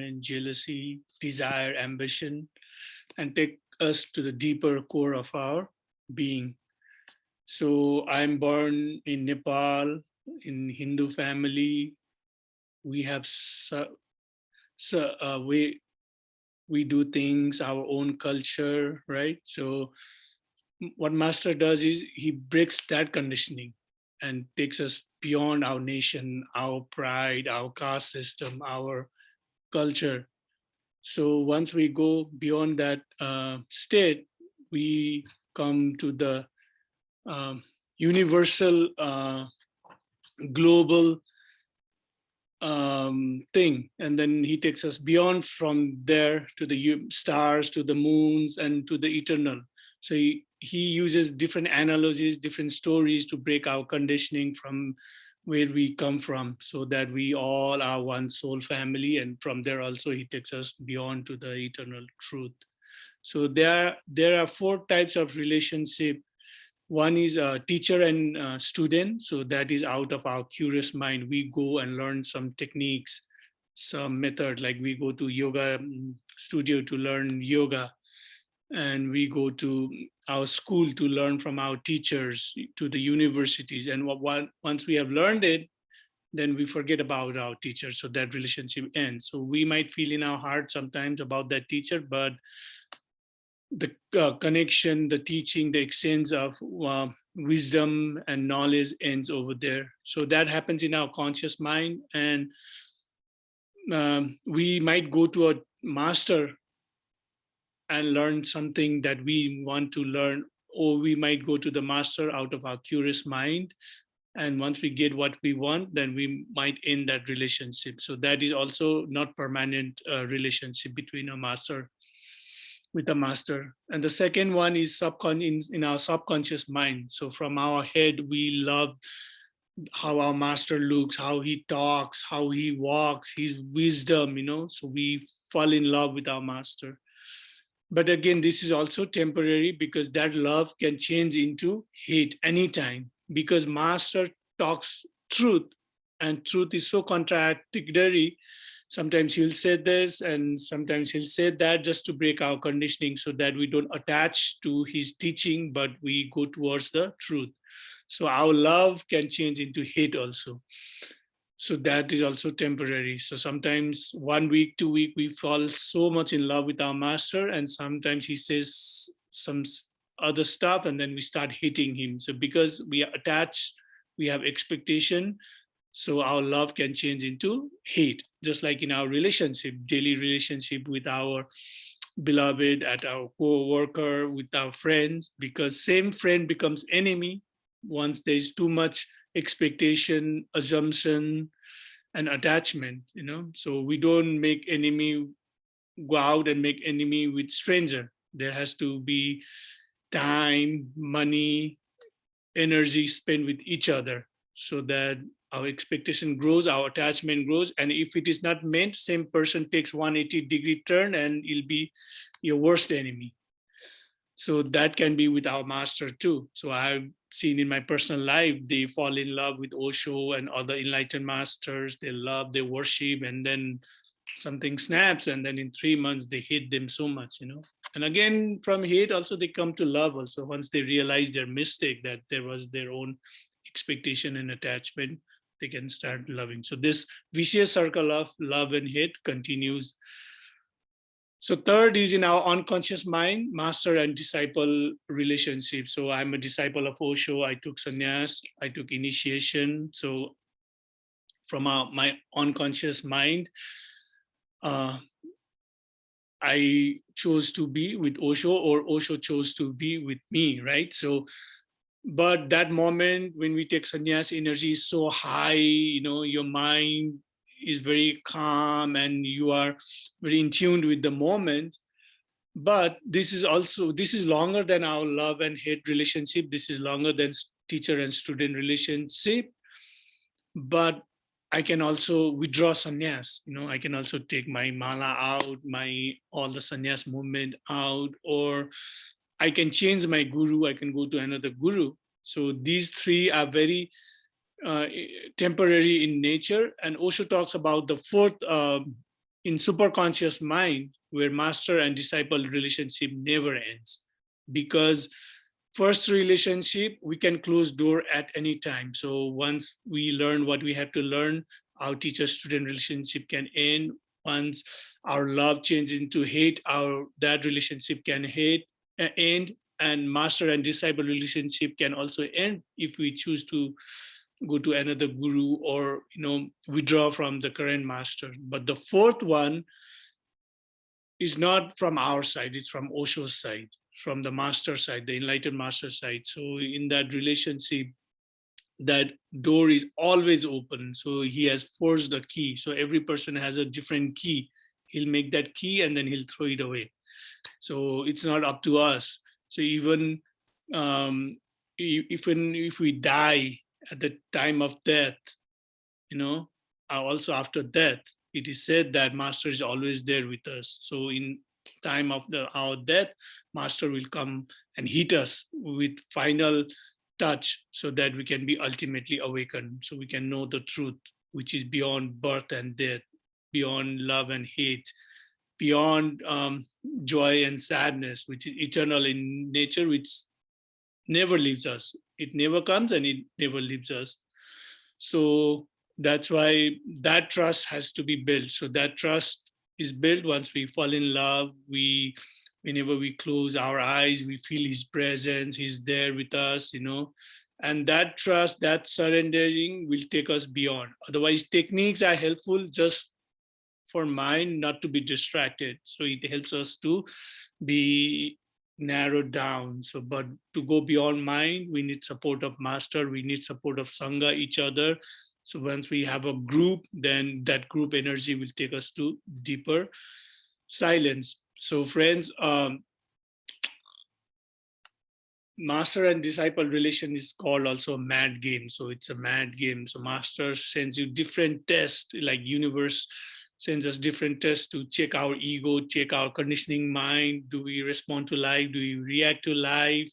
attachment, jealousy, desire, ambition, and take us to the deeper core of our being. So I'm born in Nepal, in Hindu family. We have we do things our own culture, right? So what master does is he breaks that conditioning and takes us beyond our nation, our pride, our caste system, our culture. So once we go beyond that state, we come to the universal global thing, and then he takes us beyond from there to the stars, to the moons, and to the eternal. So he uses different analogies, different stories to break our conditioning from where we come from, so that we all are one soul family, and from there also he takes us beyond to the eternal truth. So there are four types of relationship. One is teacher and student. So that is out of our curious mind. We go and learn some techniques, some method, like we go to yoga studio to learn yoga, and we go to our school to learn from our teachers, to the universities. And once we have learned it, then we forget about our teacher. So that relationship ends. So we might feel in our heart sometimes about that teacher, but the connection, the teaching, the exchange of wisdom and knowledge ends over there. So that happens in our conscious mind. And we might go to a master and learn something that we want to learn, or we might go to the master out of our curious mind. And once we get what we want, then we might end that relationship. So that is also not permanent relationship between a master with a master. And the second one is in our subconscious mind. So from our head, we love how our master looks, how he talks, how he walks, his wisdom, so we fall in love with our master. But again, this is also temporary, because that love can change into hate anytime, because master talks truth, and truth is so contradictory. Sometimes he'll say this and sometimes he'll say that, just to break our conditioning, so that we don't attach to his teaching, but we go towards the truth. So our love can change into hate also. So that is also temporary. So sometimes 1 week, 2 week, we fall so much in love with our master, and sometimes he says some other stuff, and then we start hating him. So because we are attached, we have expectation, so our love can change into hate, just like in our relationship, daily relationship with our beloved, at our co-worker, with our friends, because same friend becomes enemy once there's too much expectation, assumption, and attachment. So we don't make enemy, go out and make enemy with stranger. There has to be time, money, energy spent with each other, so that our expectation grows, our attachment grows. And if it is not meant, same person takes 180-degree turn and it'll be your worst enemy. So that can be with our master too. So I've seen in my personal life, they fall in love with Osho and other enlightened masters. They love, they worship, and then something snaps, and then in 3 months they hate them so much. And again, from hate also they come to love also, once they realize their mistake, that there was their own expectation and attachment, they can start loving. So this vicious circle of love and hate continues. So third is in our unconscious mind, master and disciple relationship. So I'm a disciple of Osho. I took sannyas, I took initiation. So from my unconscious mind, I chose to be with Osho, or Osho chose to be with me, right? So, but that moment when we take sannyas, energy is so high, your mind is very calm and you are very in tune with the moment. But this is longer than our love and hate relationship. This is longer than teacher and student relationship. But I can also withdraw sannyas. I can also take my mala out, all the sannyas movement out, or I can change my guru. I can go to another guru. So these three are very temporary in nature. And Osho talks about the fourth in superconscious mind, where master and disciple relationship never ends. Because first relationship, we can close door at any time. So once we learn what we have to learn, our teacher student relationship can end. Once our love changes into hate, our that relationship can end. And master and disciple relationship can also end if we choose to go to another guru, or withdraw from the current master. But the fourth one is not from our side, it's from Osho's side, from the master side, the enlightened master side. So in that relationship, that door is always open. So he has forged the key. So every person has a different key. He'll make that key and then he'll throw it away. So it's not up to us. So even even if we die at the time of death, also after death, it is said that master is always there with us. So in time of our death, master will come and hit us with final touch, so that we can be ultimately awakened, so we can know the truth, which is beyond birth and death, beyond love and hate, beyond joy and sadness, which is eternal in nature, which never leaves us. It never comes and it never leaves us. So that's why that trust has to be built. So that trust is built once we fall in love. Whenever we close our eyes, we feel his presence. He's there with us, and that trust, that surrendering will take us beyond. Otherwise, techniques are helpful just for mind not to be distracted. So it helps us to be narrowed down. So, but to go beyond mind, we need support of master, we need support of sangha, each other. So once we have a group, then that group energy will take us to deeper silence. So friends, master and disciple relation is called also a mad game. So it's a mad game. So master sends you different tests, like universe sends us different tests to check our ego, check our conditioning mind. Do we respond to life? Do we react to life?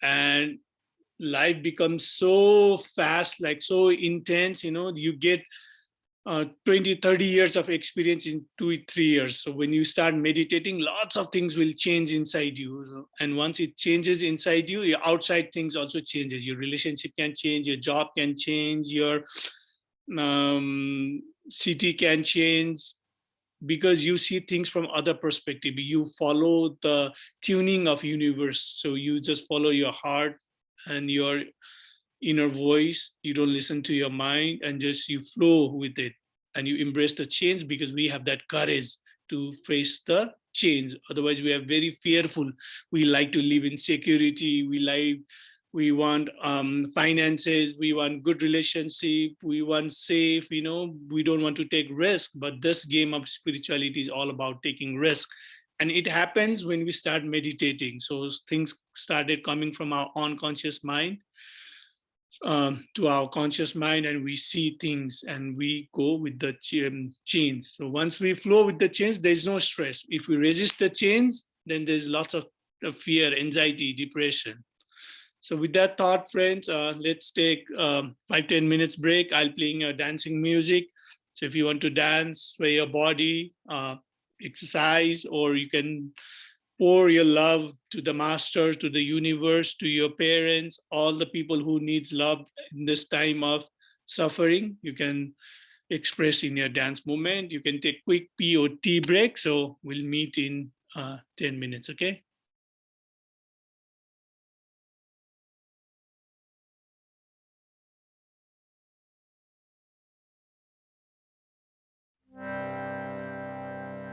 And life becomes so fast, like so intense. You get 20, 30 years of experience in 2, 3 years. So when you start meditating, lots of things will change inside you. And once it changes inside you, your outside things also changes. Your relationship can change, your job can change, your city can change, because you see things from other perspective. You follow the tuning of universe. So you just follow your heart and your inner voice. You don't listen to your mind, and just you flow with it, and you embrace the change, because we have that courage to face the change. Otherwise we are very fearful. We like to live in security. We want finances, we want good relationship, we want safe. We don't want to take risk. But this game of spirituality is all about taking risk, and it happens when we start meditating. So things started coming from our unconscious mind to our conscious mind, and we see things and we go with the change. So once we flow with the change, there's no stress. If we resist the change, then there's lots of fear, anxiety, depression. So with that thought, friends, let's take 5-10 minutes break. I'll playing dancing music. So if you want to dance, sway your body, exercise, or you can pour your love to the master, to the universe, to your parents, all the people who needs love in this time of suffering. You can express in your dance movement. You can take quick pee or tea break. So we'll meet in 10 minutes, okay?